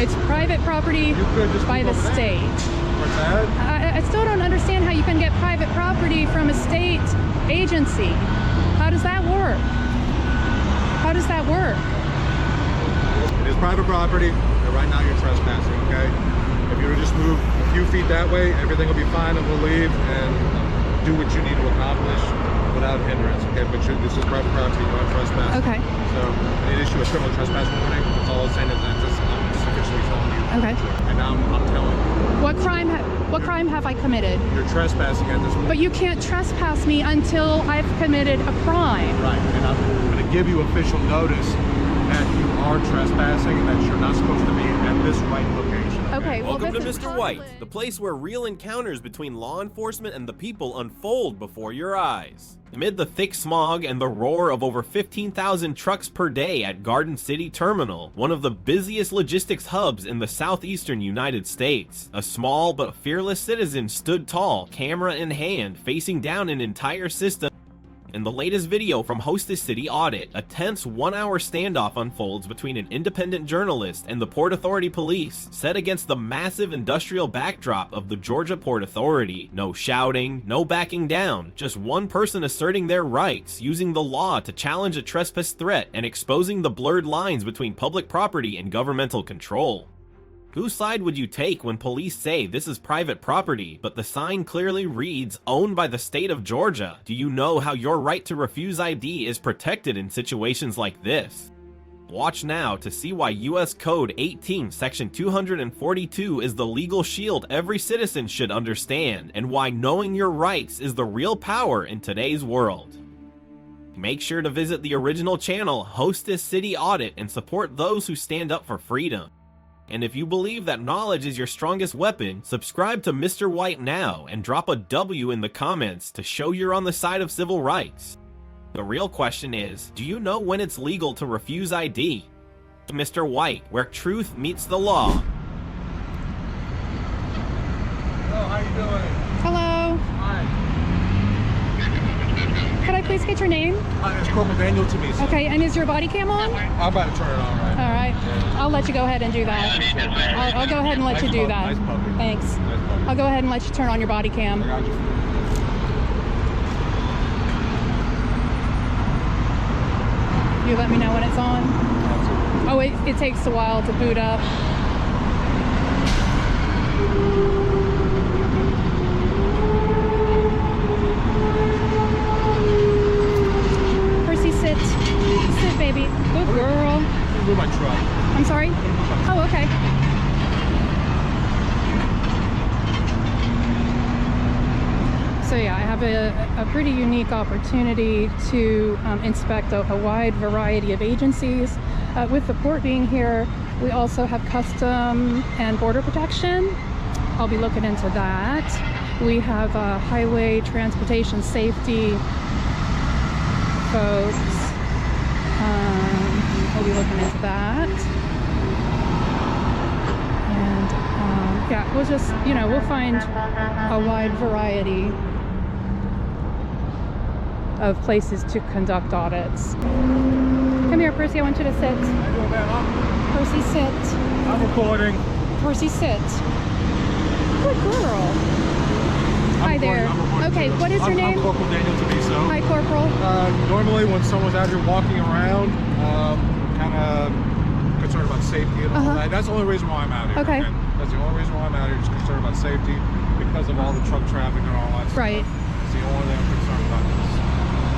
It's private property by the state. What's that? I still don't understand how you can get private property from a state agency. How does that work? How does that work? It is private property, and right now you're trespassing, okay? If you were to just move a few feet that way, everything will be fine and we'll leave and do what you need to accomplish without hindrance, okay? But this is private property, you're not trespassing. Okay. So I need to issue a criminal trespass warning. That's all I'm saying is that I'm just officially telling you. Okay. And now I'm telling you. What crime have I committed? You're trespassing at this point. But you can't trespass me until I've committed a crime. Right, and I'm going to give you official notice that you are trespassing and that you're not supposed to be at this right location. Okay, well, Welcome to this is Mr. White, the place where real encounters between law enforcement and the people unfold before your eyes. Amid the thick smog and the roar of over 15,000 trucks per day at Garden City Terminal, one of the busiest logistics hubs in the southeastern United States, a small but fearless citizen stood tall, camera in hand, facing down an entire system. In the latest video from Hostess City Audit, a tense 1-hour standoff unfolds between an independent journalist and the Port Authority police, set against the massive industrial backdrop of the Georgia Port Authority. No shouting, no backing down, just one person asserting their rights, using the law to challenge a trespass threat and exposing the blurred lines between public property and governmental control. Whose side would you take when police say this is private property, but the sign clearly reads, owned by the state of Georgia? Do you know how your right to refuse ID is protected in situations like this? Watch now to see why U.S. Code 18, Section 242 is the legal shield every citizen should understand, and why knowing your rights is the real power in today's world. Make sure to visit the original channel, Hostess City Audit, and support those who stand up for freedom. And if you believe that knowledge is your strongest weapon, subscribe to Mr. White now and drop a W in the comments to show you're on the side of civil rights. The real question is, do you know when it's legal to refuse ID? Mr. White, where truth meets the law. Hello, how you doing? Hello. Hi. Could I please get your name? It's Corporal Daniel to me. Okay, and is your body cam on? I'm about to turn it on right now. All right. I'll let you go ahead and do that. I'll go ahead and let you do that. Nice puppy. Thanks. Nice puppy. I'll go ahead and let you turn on your body cam. I got you. You let me know when it's on. Absolutely. Oh, it takes a while to boot up. Percy, sit. Sit, baby. Good girl. Move my truck. I'm sorry? Oh, okay. So yeah, I have a pretty unique opportunity to inspect a wide variety of agencies. With the port being here, we also have custom and border protection. I'll be looking into that. We have highway transportation safety folks. We'll be looking into that. And yeah, we'll just, we'll find a wide variety of places to conduct audits. Come here, Percy, I want you to sit. How you doing, man? Percy, sit. I'm recording. Percy, sit. Good girl. Hi there. Okay, what is your name? I'm Corporal Daniel Tamiso. Hi, Corporal. Normally when someone's out here walking around, kind of concerned about safety and all that. That's the only reason why I'm out here. Okay. That's the only reason why I'm out here, just concerned about safety because of all the truck traffic and all that stuff. Right. It's the only thing I'm concerned about.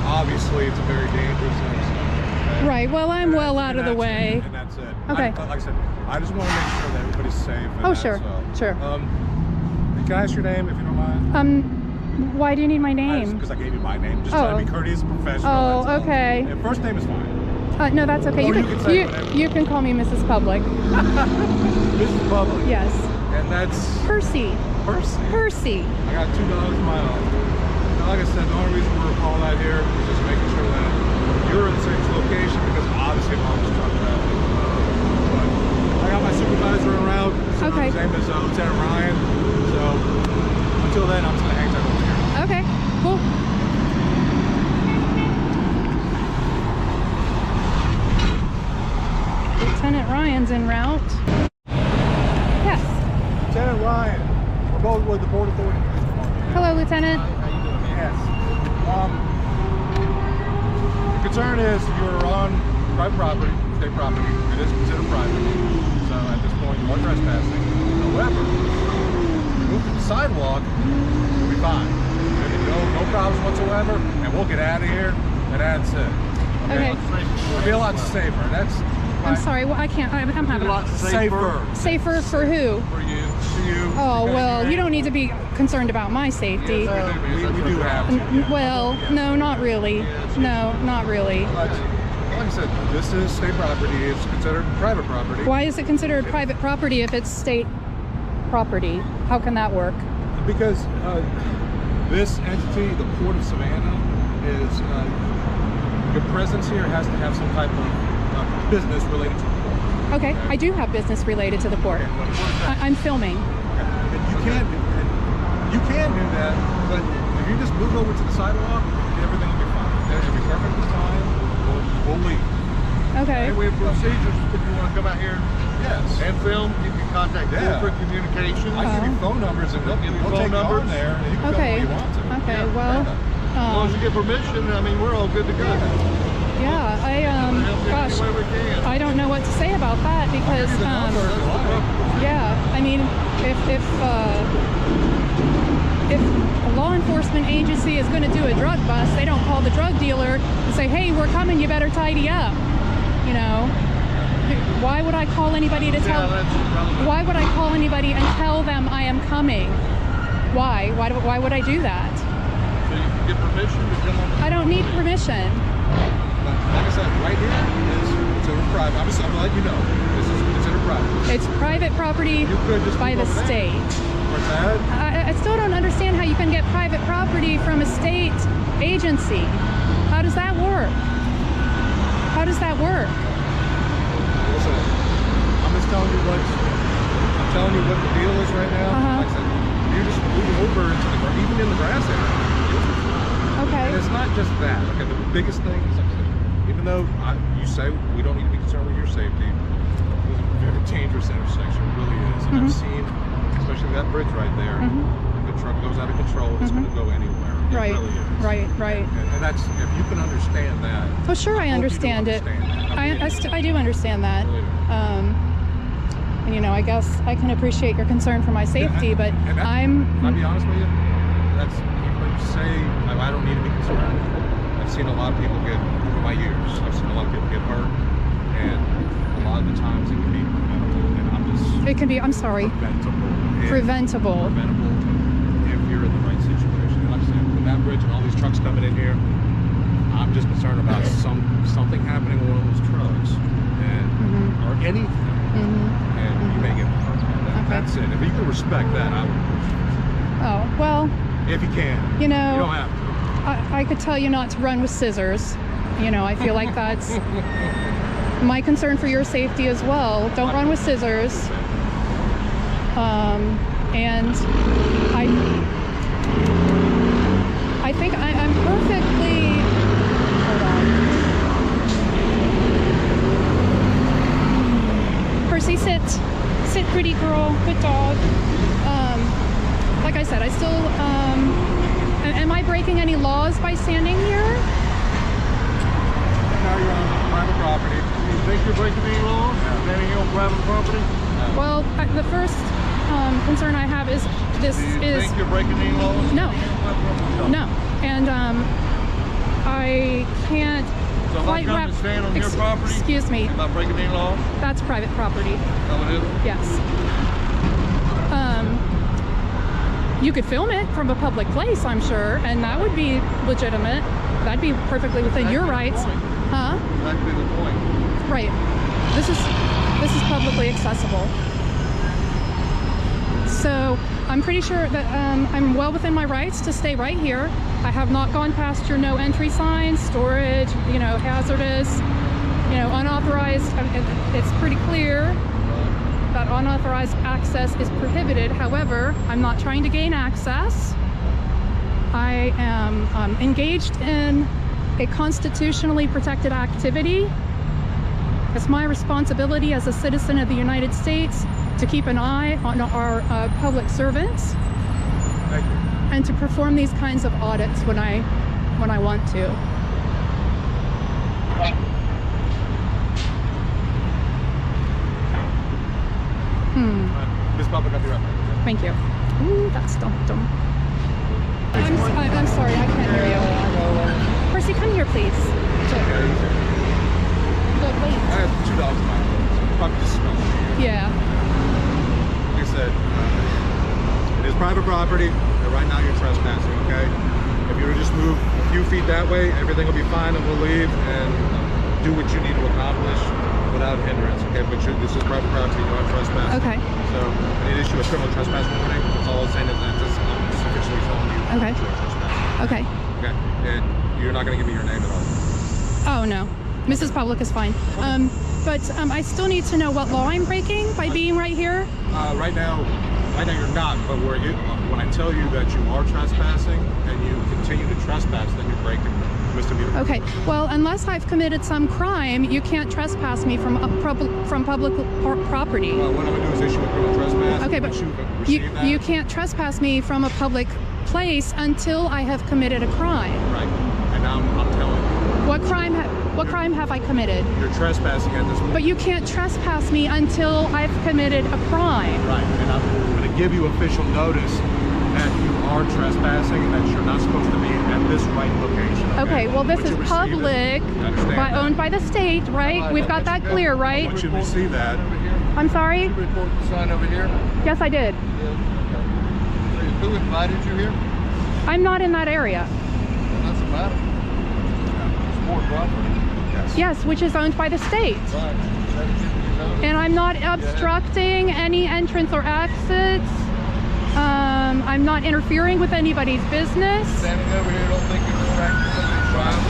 Obviously, it's a very dangerous intersection. Right, well, I'm well out of the way. And that's it. Okay. Like I said, I just want to make sure that everybody's safe. Oh, sure, sure. Can I ask your name, if you don't mind? Why do you need my name? Because I gave you my name. Just trying to be courteous and professional. Oh, okay. Yeah, first name is fine. No, that's okay. Or you can call me Mrs. Public. Mrs. Public. Yes. And that's Percy. Percy. Percy. I got $2 of my own. Now, like I said, the only reason we're calling out here is just making sure that you're in the same location because obviously I'm always truck traffic. But I got my supervisor around. So Okay. His name is Lieutenant Ryan. So until then, I'm just gonna hang tight over here. Okay, cool. Lieutenant Ryan's en route. Lieutenant Ryan. We're both with the Port Authority Police Department. Hello, Lieutenant. How you doing? Yes. The concern is you're on private property, state property. It is considered private. So at this point, you are trespassing. However, you move to the sidewalk, you'll be fine. No problems whatsoever, and we'll get out of here, and that's it. Okay. It'll be a lot safer. That's. I'm sorry. Well, I can't. I'm having A lot safer. Safer for who? For you. For you. Oh, because well, you don't need to be concerned about my safety. we do have to. Yeah. Well, no, not really. No, not really. But, like I said, this is state property. It's considered private property. Why is it considered private property if it's state property? How can that work? Because this entity, the Port of Savannah, is your presence here has to have some type of business related to the port. Okay, I do have business related to the port. I'm filming. And you can do that, but if you just move over to the sidewalk, everything will be fine. It'll be perfectly fine. We'll leave. Okay. And we have procedures if you want to come out here Yes. and film. You can contact corporate communications. I give you phone numbers and they'll Give you take phone you on numbers. there and you can Okay. film what you want to. Okay. Yeah. Well, As long as you get permission, I mean, we're all good to go. yeah. We'll help you Gosh, any way we can. I don't know what to say about that because Give you the number if you like. yeah. I mean, if a law enforcement agency is going to do a drug bust, they don't call the drug dealer and say, "Hey, we're coming. You better tidy up." You know. Why would I call anybody to tell? Yeah, that's relevant. Why would I call anybody and tell them I am coming? Why? Why would I do that? So you can get permission to come on. I don't need permission. But like I said, right here is considered private. I'm just letting you know. This is considered private. It's private property You could just by the move over there. state. What's that? I still don't understand how you can get private property from a state agency. How does that work? How does that work? Listen, I'm just telling you what the deal is right now. Uh-huh. Like I said, you just move over into the even in the grass area. Okay. And it's not just that. Okay, the biggest thing is, like I said, even though you say we don't need to be concerned with your safety, it's a very dangerous intersection. It really is. And I've seen, especially that bridge right there, if the truck goes out of control, it's going to go anywhere. It Right. really is. Right. And that's, if you can understand that. Oh, sure, I hope you do understand it. understand that. I do understand that. Really do. You know, I guess I can appreciate your concern for my safety, but And that- I'm. I'll be honest with you. That's even though you say I don't need to be concerned. I've seen a lot of people get, over my years, I've seen a lot of people get hurt, and a lot of the times it can be preventable. And I'm just It can be. I'm sorry. preventable. Preventable. Preventable if you're in the right situation. And like I said, with that bridge and all these trucks coming in here, I'm just concerned about something happening with one of those trucks, and or anything. And you may get hurt. And that's it. If you can respect that, I would. Oh well. If you can. You know. You don't have to. I could tell you not to run with scissors. You know, I feel like that's my concern for your safety as well. Don't run with scissors. And I think I'm perfectly. Hold on. Percy, sit, pretty girl, good dog. Like I said, I still. Am I breaking any laws by standing here? Now you're on private property. You think you're breaking any laws? Standing here on private property? Well, the first concern I have is this Do you is think you're breaking any laws? No. Standing here on private property? no, and I can't So if I quite come wrap. and stand on your property, Excuse me, am I breaking any laws? that's private property. No, it isn't. Yes. You could film it from a public place, I'm sure, and that would be legitimate. That'd be perfectly within your rights, huh? Exactly the point. Right. This is publicly accessible. So I'm pretty sure that I'm well within my rights to stay right here. I have not gone past your no entry signs, storage, you know, hazardous, you know, unauthorized. It's pretty clear that unauthorized access is prohibited. However, I'm not trying to gain access. I am engaged in a constitutionally protected activity. It's my responsibility as a citizen of the United States to keep an eye on our public servants Thank you. and to perform these kinds of audits when I want to. Ms. Public, I'll be right back. Thank you. Ooh, that's dumb. I'm sorry, I can't hear you. Percy, come here, please. Okay, easy. Look, wait. I have 2 dogs in my house. Probably just smell it. Yeah. Like I said, it is private property, and right now you're trespassing, okay? If you were to just move a few feet that way, everything will be fine and we'll leave and do what you need to accomplish without hindrance, okay? But this is private property, you are trespassing. Okay. So I need to issue a criminal trespass warning. That's all I'm saying is that I'm just officially telling you Okay. that you are trespassing. Okay. Okay? And you're not going to give me your name at all. Oh, no. Mrs. Public is fine. But I still need to know what law I'm breaking by being right here. Right now you're not, but when I tell you that you are trespassing and you continue to trespass, then you're breaking misdemeanor. Okay. Well, unless I've committed some crime, you can't trespass me from public property. Well, what I'm going to do is issue a criminal trespass. Okay, but Once you receive that, you can't trespass me from a public place until I have committed a crime. Right. And now I'm telling you. What crime have I committed? You're trespassing at this moment. But you can't trespass me until I've committed a crime. Right. And I'm going to give you official notice that you are trespassing and that you're not supposed to be at this right location. Okay, well, this Once you is receive public, it, I understand that. owned by the state, right? We've got that clear, right? Once you receive that, I'm sorry? You report the sign over here? Yes, I did. Who invited you here? I'm not in that area. That's the matter. It's more property. Yes, which is owned by the state. Right. And I'm not obstructing any entrance or exits. I'm not interfering with anybody's business. Standing over here, don't think you're distracting somebody's driving.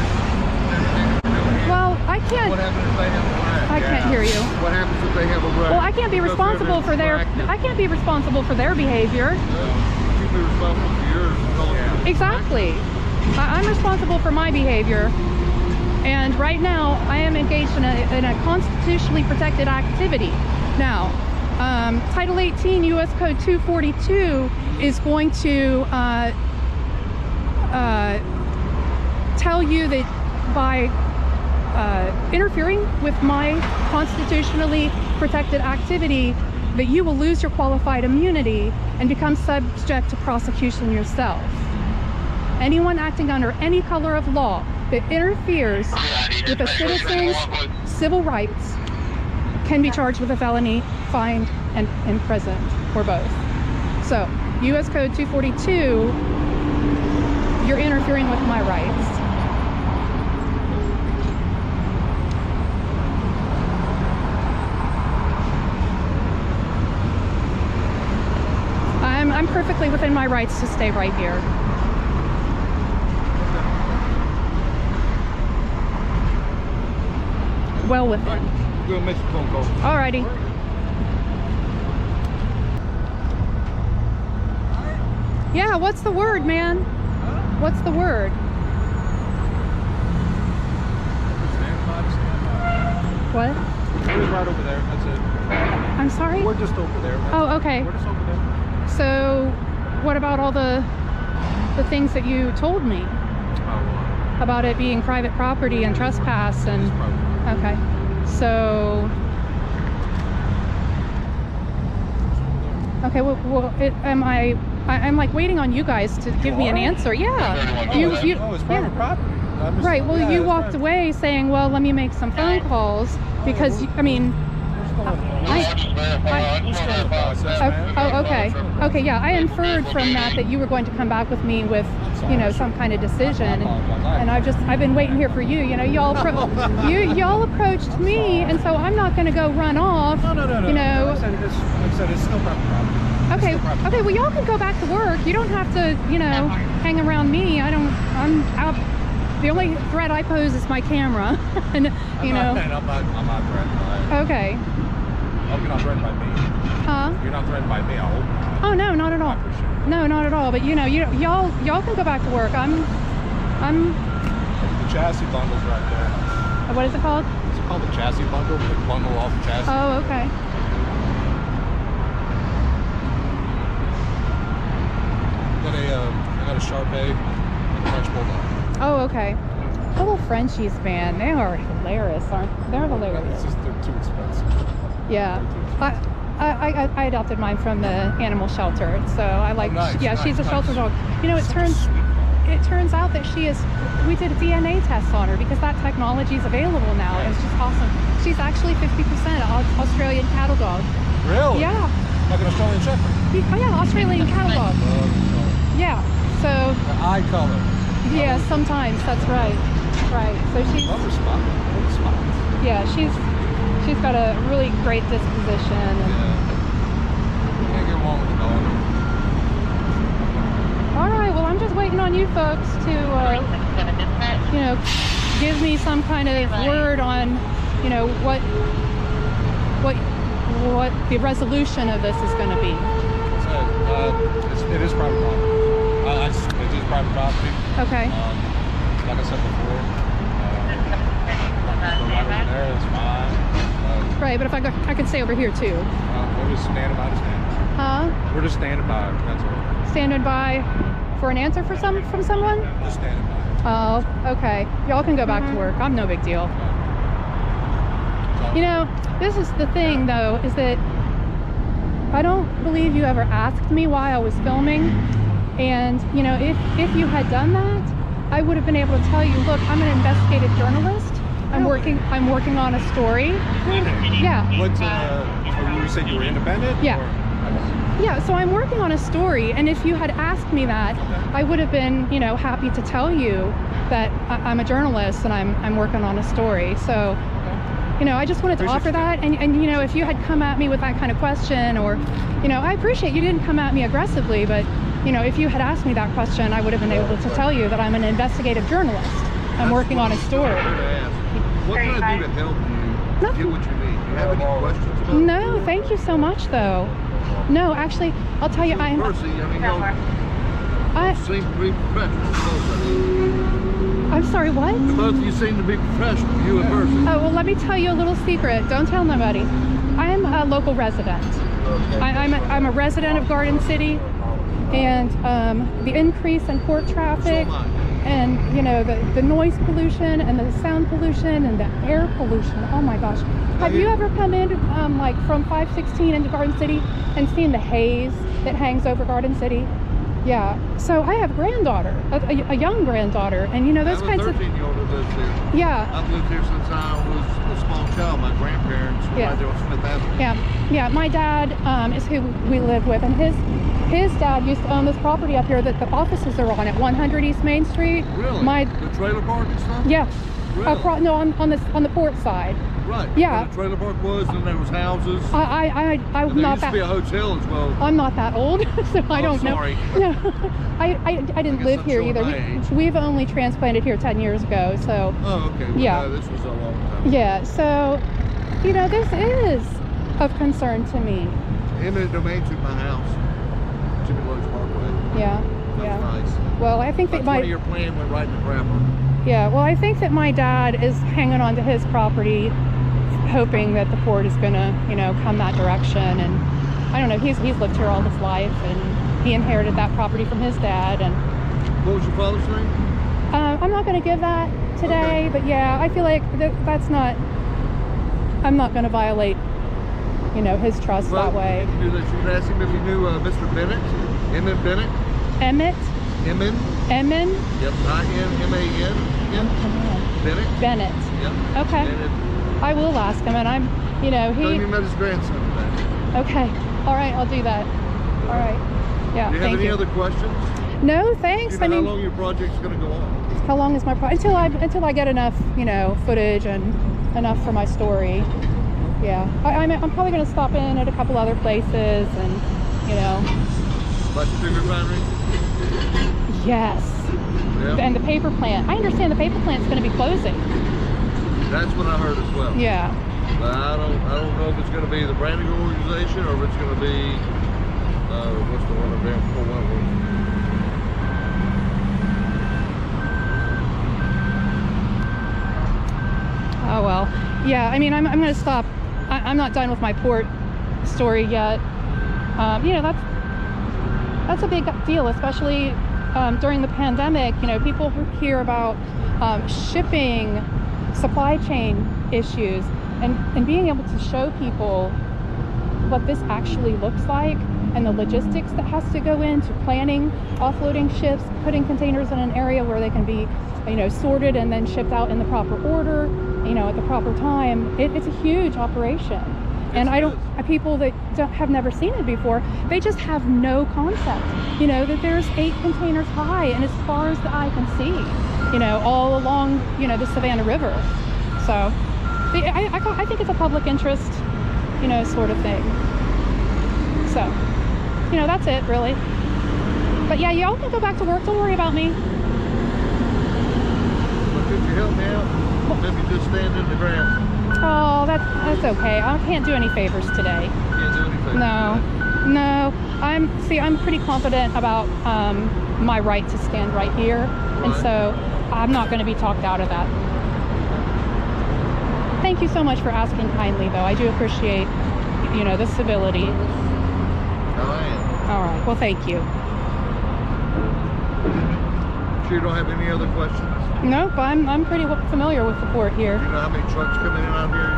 Well, I can't. What happens if they have a wreck? I can't hear you. What happens if they have a wreck? Well, I can't be You go through responsible and for their. distract I can't be responsible for their behavior. them. You be responsible for yours. Exactly. I'm responsible for my behavior. And right now, I am engaged in a constitutionally protected activity. Now, Title 18 U.S. Code 242 is going to tell you that by interfering with my constitutionally protected activity, that you will lose your qualified immunity and become subject to prosecution yourself. Anyone acting under any color of law that interferes with a citizen's civil rights can be charged with a felony, fined, and imprisoned, or both. So, U.S. Code 242, you're interfering with my rights. I'm perfectly within my rights to stay right here. Well within. Right. Go make a phone call. Alrighty. Yeah, what's the word, man? What's the word? What? we're right over there. That's it. I'm sorry? We're just over there. Oh, okay. We're just over there. So, what about all the things that you told me about it being private property and trespass and? Okay. So. Okay. Well, I'm like waiting on you guys to give me an answer. Yeah. It's private property. Right. Well, you walked away saying, "Well, let me make some phone calls," because I mean. Okay. Okay, yeah, I inferred from that you were going to come back with me with, you know, some kind of decision, and I've been waiting here for you. You know, y'all approached me, and so I'm not going to go run off. No. You know. Like I said, it's still private property. Okay. Well, y'all can go back to work. You don't have to, you know, hang around me. I'm out. The only threat I pose is my camera, and you know. I'm not threatened. Okay. I hope you're not threatened by me. Huh? You're not threatened by me, I hope. Oh no, not at all. No, not at all. But you know, y'all can go back to work. I'm. The chassis bundle's right there. What is it called? Is it called the chassis bundle? The bundle off the chassis. Oh, okay. Shar-Pei and a French Bulldog. Oh, okay. Little Frenchies, man, they are hilarious, aren't they? They're hilarious. It's just they're too expensive. Yeah. I adopted mine from the animal shelter, so I like. nice, Yeah, nice, she's a shelter dog. You know, it Such a turns sweet dog. it turns out that she is. We did a DNA test on her because that technology is available now. It's just awesome. She's actually 50% Australian cattle dog. Really? Yeah. Like an Australian Shepherd. Oh yeah, Australian cattle dog. Yeah. So The eye color. yeah, sometimes that's right. Right. So she's Love her spot. Love her spots. yeah, she's got a really great disposition. And, You can't get wrong with the dog. all right. Well, I'm just waiting on you folks to you know, give me some kind of word on, you know, what the resolution of this is going to be. It is private property. It is private property. Okay. Like I said before, the right over there is fine. Right, but if I could stay over here too. We're just standing by to stand. Huh? We're just standing by. That's all. Standing by for an answer from someone? Just standing by. Oh, okay. Y'all can go back to work. I'm no big deal. You know, this is the thing though, is that I don't believe you ever asked me why I was filming. And, you know, if you had done that, I would have been able to tell you, look, I'm an investigative journalist. I'm working on a story. Yeah. What, you said you were independent? Yeah. Or? Yeah, so I'm working on a story, and if you had asked me that, I would have been, you know, happy to tell you that I'm a journalist and I'm working on a story. So, you know, I just wanted to offer that, and you know, if you had come at me with that kind of question, or, you know, I appreciate you didn't come at me aggressively, but, you know, if you had asked me that question, I would have been able to tell you that I'm an investigative journalist. I'm working on a story. What can I do to help you Nothing. get what you need? Do you have any questions about No, thank you so much, though. No, actually, I'll tell you, Percy, I mean, you seem to be professional. I'm sorry, what? Both of you seem to be professional, you and Percy. Oh, well, let me tell you a little secret. Don't tell nobody. I'm a local resident. I'm a resident of Garden City, and the increase in port traffic, and, you know, the noise pollution and the sound pollution and the air pollution. Oh my gosh. Have you ever come in like from 516 into Garden City and seen the haze that hangs over Garden City? Yeah. So I have a granddaughter, a young granddaughter, and you know, those kinds of... 13-year-old that lives here. Yeah. I've lived here since I was a small child. My grandparents were right there on Smith Avenue. Yeah. My dad is who we live with, and his dad used to own this property up here that the offices are on at 100 East Main Street. Really? The trailer park and stuff? Yeah. Really? No, on the port side. Right. Yeah. Where the trailer park was, and there was houses. I'm There not used to be a hotel as well. I'm not that old, so I don't sorry. know. No, I didn't guess live I'm here showing either. my age. We've only transplanted here 10 years ago, so Oh, okay. Well, yeah. no, this was a long time. Yeah, so, you know, this is of concern to me. Eminent domain to my house. Jimmy Lowe's Parkway. Yeah, That's yeah. nice. Well, I think that About 20 year plan went right in the grandma. yeah, well, I think that my dad is hanging on to his property, hoping that the port is gonna, you know, come that direction. And I don't know, he's lived here all his life, and he inherited that property from his dad. And What was your father's name? I'm not going to give that today, Okay. but yeah, I feel like that's not, I'm not going to violate, you know, his trust that way. You can do that. You can ask him if he knew Mr. Bennett. Emmett Bennett. Emmett? Emmin. Emmin? Yep. I-N-M-A-N. Bennett. Bennett. Yep. Okay. Bennett. I will ask him, and I'm, you know, Tell him he, you met his grandson today. okay. All right, I'll do that. All right. Yeah, Do you have thank any you. other questions? No, thanks. Do you know how long your project's going to go on? How long is my until I get enough, you know, footage and enough for my story. Yeah, I'm probably going to stop in at a couple other places, and, you know. Like the sugar refinery? Yes. Yeah. And the paper plant. I understand the paper plant's going to be closing. That's what I heard as well. Yeah. But I don't know if it's going to be the branding organization or if it's going to be what's the one up there? Oh well. Yeah. I mean, I'm going to stop. I'm not done with my port story yet. You know, that's a big deal, especially during the pandemic, you know, people who hear about shipping, supply chain issues, and being able to show people what this actually looks like and the logistics that has to go into planning, offloading ships, putting containers in an area where they can be, you know, sorted and then shipped out in the proper order, you know, at the proper time. It's a huge operation. And people that have never seen it before, they just have no concept, you know, that there's 8 containers high and as far as the eye can see, you know, all along, you know, the Savannah River. So I think it's a public interest, you know, sort of thing. So, you know, that's it really. But yeah, y'all can go back to work. Don't worry about me. But could you help me out? Maybe just stand in the ground. Oh, that's okay. I can't do any favors today. Can't do anything. No. I'm pretty confident about my right to stand right here, and so I'm not going to be talked out of that. Thank you so much for asking kindly, though. I do appreciate, you know, the civility. I am. All right. Well, thank you. Sure you don't have any other questions? Nope. I'm pretty familiar with the port here. Do you know how many trucks come in and out here?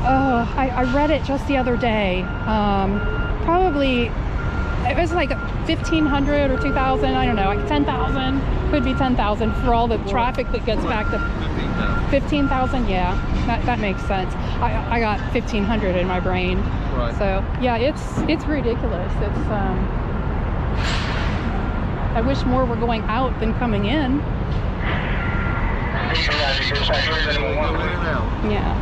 Oh, I read it just the other day. Probably, it was like 1,500 or 2,000. I don't know, like 10,000. Could be 10,000 for all the traffic that gets back to 15,000. Yeah, that makes sense. I got 1,500 in my brain. Right. So yeah, it's ridiculous. It's I wish more were going out than coming in. Yeah.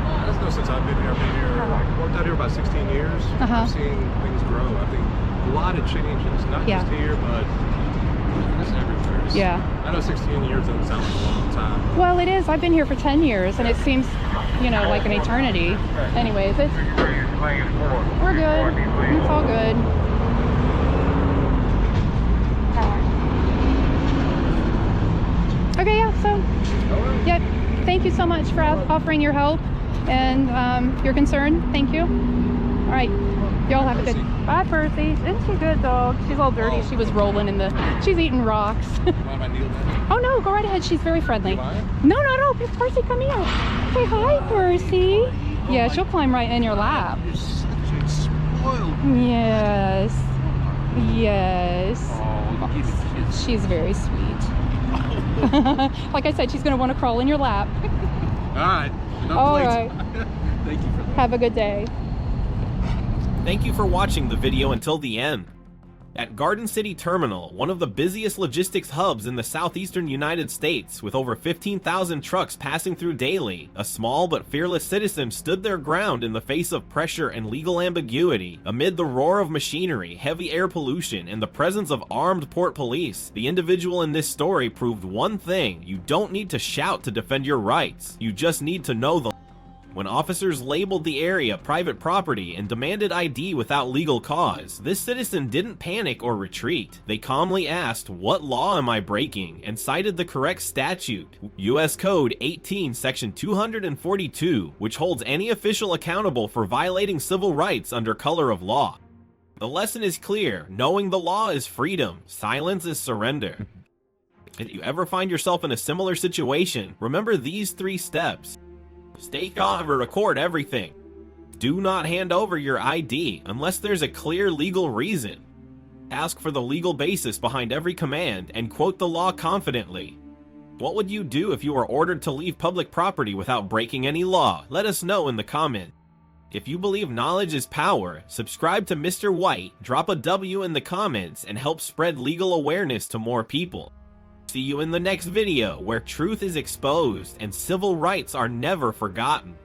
I just know since I've been here, worked out here about 16 years. I've seen things grow. I think a lot of changes, not just here, but just everywhere. I know 16 years doesn't sound like a long time. Well, it is. I've been here for 10 years, and it seems, you know, like an eternity. Anyways, we're good. It's all good. Okay, yeah, so, yeah, thank you so much for offering your help and your concern. Thank you. All right, y'all have a good... Bye, Percy. Isn't she a good dog? She's all dirty. She was rolling in the... She's eating rocks. Oh, no, go right ahead. She's very friendly. No. Percy, come here. Say hi, Percy. Yeah, she'll climb right in your lap. Yes. She's very sweet. Like I said, she's going to want to crawl in your lap. All right. All right. Thank you for that. Have a good day. Thank you for watching the video until the end. At Garden City Terminal, one of the busiest logistics hubs in the southeastern United States, with over 15,000 trucks passing through daily, a small but fearless citizen stood their ground in the face of pressure and legal ambiguity. Amid the roar of machinery, heavy air pollution, and the presence of armed port police, the individual in this story proved one thing: you don't need to shout to defend your rights. You just need to know the... When officers labeled the area private property and demanded ID without legal cause, this citizen didn't panic or retreat. They calmly asked, "What law am I breaking?" and cited the correct statute, U.S. Code 18, Section 242, which holds any official accountable for violating civil rights under color of law. The lesson is clear: knowing the law is freedom, silence is surrender. If you ever find yourself in a similar situation, remember these 3 steps. Stay calm or record everything. Do not hand over your ID unless there's a clear legal reason. Ask for the legal basis behind every command and quote the law confidently. What would you do if you were ordered to leave public property without breaking any law? Let us know in the comments. If you believe knowledge is power, subscribe to Mr. White, drop a W in the comments, and help spread legal awareness to more people. See you in the next video, where truth is exposed and civil rights are never forgotten.